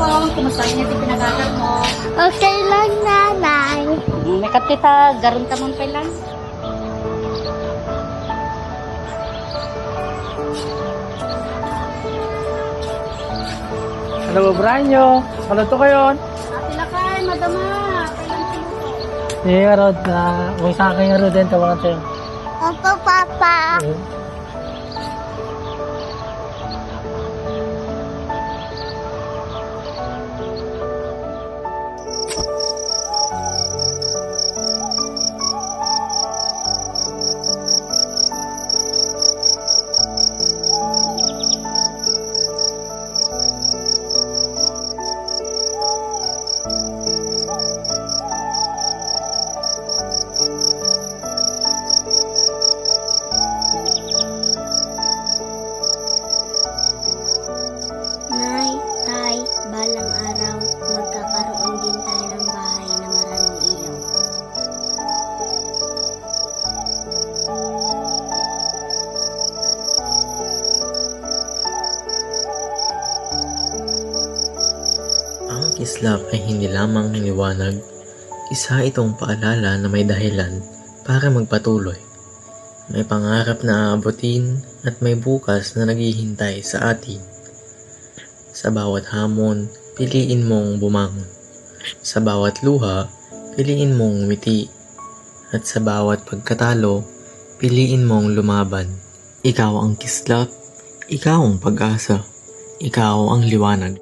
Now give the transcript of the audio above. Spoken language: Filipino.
hapon. Kumusta ang inyong pinagagal mo? Okay lang, nanay. May katita, garon ka mong kailan? Hello, Branyo. Kaluto kayo. Ate Lakay, madama. Kailan sinuto? Eh, Rod, may sa akin Rod din, tawagan sa'yo. Opo, Papa. Nay, Tay, balang araw, magkakaroon din tayo ng bahay na maraming ilaw. Ang kislap ay hindi lamang liwanag, isa itong paalala na may dahilan para magpatuloy. May pangarap na aabutin at may bukas na naghihintay sa atin. Sa bawat hamon, piliin mong bumangon. Sa bawat luha, piliin mong umiti. At sa bawat pagkatalo, piliin mong lumaban. Ikaw ang kislap, ikaw ang pag-asa, ikaw ang liwanag.